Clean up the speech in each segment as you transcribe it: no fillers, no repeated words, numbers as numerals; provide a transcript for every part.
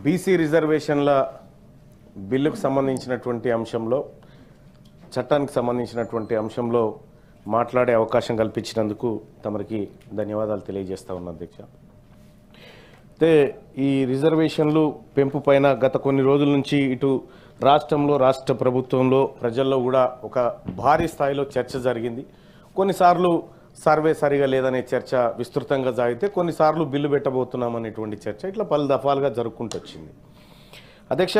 BC రిజర్వేషన్ల బిల్లుకు సంబంధించినటువంటి అంశంలో చట్టానికి సంబంధించినటువంటి అంశంలో మాట్లాడే అవకాశం కల్పించినందుకు తమరికి ధన్యవాదాలు తెలియజేస్తా ఉన్నా అధ్యక్ష. అయితే ఈ రిజర్వేషన్లు పెంపు పైన గత కొన్ని రోజుల నుంచి ఇటు రాష్ట్రంలో రాష్ట్ర ప్రభుత్వంలో ప్రజల్లో కూడా ఒక భారీ స్థాయిలో చర్చ జరిగింది. కొన్నిసార్లు సర్వే సరిగా లేదనే చర్చ విస్తృతంగా సాగితే కొన్నిసార్లు బిల్లు పెట్టబోతున్నామనేటువంటి చర్చ ఇట్లా పలు దఫాలుగా జరుపుకుంటూ వచ్చింది. అధ్యక్ష,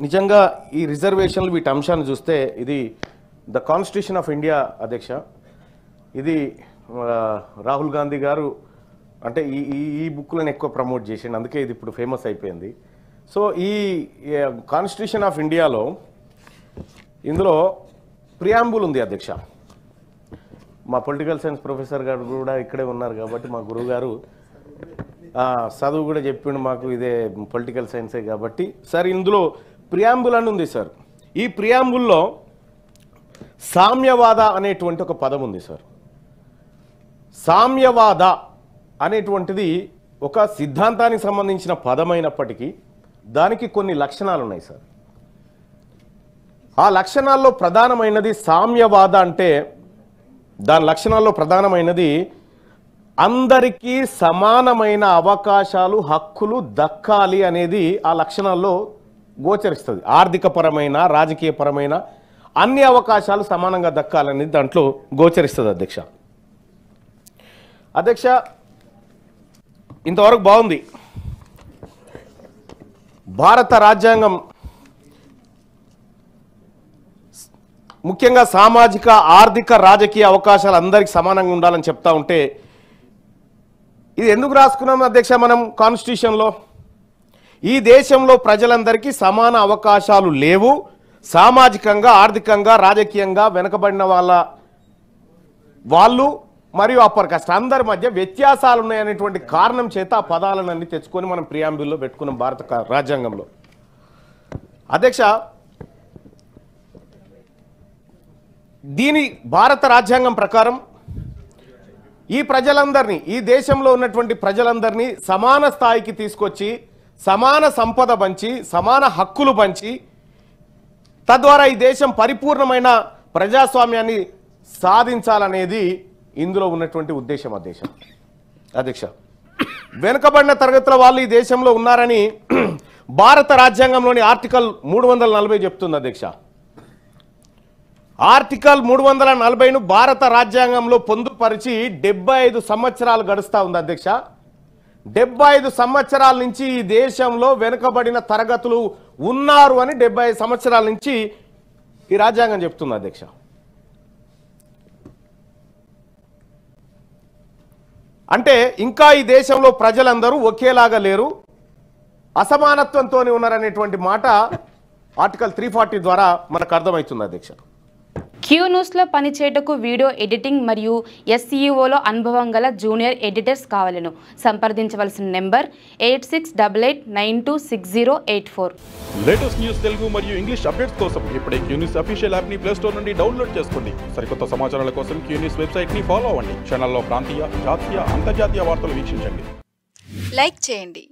నిజంగా ఈ రిజర్వేషన్లు వీటి అంశాన్ని చూస్తే ఇది ద కాన్స్టిట్యూషన్ ఆఫ్ ఇండియా అధ్యక్ష. ఇది రాహుల్ గాంధీ గారు అంటే ఈ బుక్లను ఎక్కువ ప్రమోట్ చేసిండు, అందుకే ఇది ఇప్పుడు ఫేమస్ అయిపోయింది. సో ఈ కాన్స్టిట్యూషన్ ఆఫ్ ఇండియాలో ఇందులో ప్రియాంబుల్ ఉంది అధ్యక్ష. మా పొలిటికల్ సైన్స్ ప్రొఫెసర్ గారు కూడా ఇక్కడే ఉన్నారు కాబట్టి మా గురువు గారు చదువు కూడా చెప్పిండు మాకు, ఇదే పొలిటికల్ సైన్సే కాబట్టి. సార్ ఇందులో ప్రియాంబుల్ అని ఉంది సార్. ఈ ప్రియాంబుల్లో సామ్యవాద అనేటువంటి ఒక పదం ఉంది సార్. సామ్యవాద అనేటువంటిది ఒక సిద్ధాంతానికి సంబంధించిన పదమైనప్పటికీ దానికి కొన్ని లక్షణాలు ఉన్నాయి సార్. ఆ లక్షణాల్లో ప్రధానమైనది సామ్యవాద అంటే దాని లక్షణాల్లో ప్రధానమైనది అందరికీ సమానమైన అవకాశాలు హక్కులు దక్కాలి అనేది ఆ లక్షణాల్లో గోచరిస్తుంది. ఆర్థికపరమైన రాజకీయపరమైన అన్ని అవకాశాలు సమానంగా దక్కాలనేది దాంట్లో గోచరిస్తుంది అధ్యక్ష. అధ్యక్ష, ఇంతవరకు బాగుంది. భారత రాజ్యాంగం ముఖ్యంగా సామాజిక ఆర్థిక రాజకీయ అవకాశాలు అందరికీ సమానంగా ఉండాలని చెప్తా ఉంటే ఇది ఎందుకు రాసుకున్నాం అధ్యక్ష మనం కాన్స్టిట్యూషన్లో? ఈ దేశంలో ప్రజలందరికీ సమాన అవకాశాలు లేవు, సామాజికంగా ఆర్థికంగా రాజకీయంగా వెనుకబడిన వాళ్ళు మరియు అప్పర్ కాస్ట్ అందరి మధ్య వ్యత్యాసాలు ఉన్నాయనేటువంటి కారణం చేత ఆ పదాలన్నీ తెచ్చుకొని మనం ప్రియాంబుల్లో పెట్టుకున్నాం భారత రాజ్యాంగంలో. అధ్యక్ష, దీని భారత రాజ్యాంగం ప్రకారం ఈ ప్రజలందరినీ, ఈ దేశంలో ఉన్నటువంటి ప్రజలందరినీ సమాన స్థాయికి తీసుకొచ్చి సమాన సంపద పంచి సమాన హక్కులు పంచి తద్వారా ఈ దేశం పరిపూర్ణమైన ప్రజాస్వామ్యాన్ని సాధించాలనేది ఇందులో ఉన్నటువంటి ఉద్దేశం అధ్యక్ష. వెనుకబడిన తరగతుల వాళ్ళు ఈ దేశంలో ఉన్నారని భారత రాజ్యాంగంలోని ఆర్టికల్ 340 చెప్తుంది అధ్యక్ష. ఆర్టికల్ 340ను భారత రాజ్యాంగంలో పొందుపరిచి 75 సంవత్సరాలు గడుస్తూ ఉంది అధ్యక్ష. 75 సంవత్సరాల నుంచి ఈ దేశంలో వెనుకబడిన తరగతులు ఉన్నారు అని 75 సంవత్సరాల నుంచి ఈ రాజ్యాంగం చెప్తుంది అధ్యక్ష. అంటే ఇంకా ఈ దేశంలో ప్రజలందరూ ఒకేలాగా లేరు, అసమానత్వంతోనే ఉన్నారనేటువంటి మాట ఆర్టికల్ 340 ద్వారా మనకు అర్థమవుతుంది అధ్యక్ష. క్యూ న్యూస్లో పనిచేయటకు వీడియో ఎడిటింగ్ మరియు ఎస్ఈఓలో అనుభవం గల జూనియర్ ఎడిటర్స్ కావాలను సంప్రదించవలసిన నెంబర్ 8688926084. లేటెస్ట్ న్యూస్ తెలుగు మరియు ఇంగ్లీష్ అప్డేట్స్ కోసం ఇప్పుడే క్యూ న్యూస్ అఫీషియల్ యాప్ ని ప్లే స్టోర్ నుండి డౌన్లోడ్ చేసుకోండి. సరికొత్త సమాచారాల కోసం క్యూ న్యూస్ వెబ్సైట్ ని ఫాలో అవ్వండి. ఛానల్లో ప్రాంతీయ, జాతీయ, అంతర్జాతీయ వార్తలు వీక్షించండి. లైక్ చేయండి.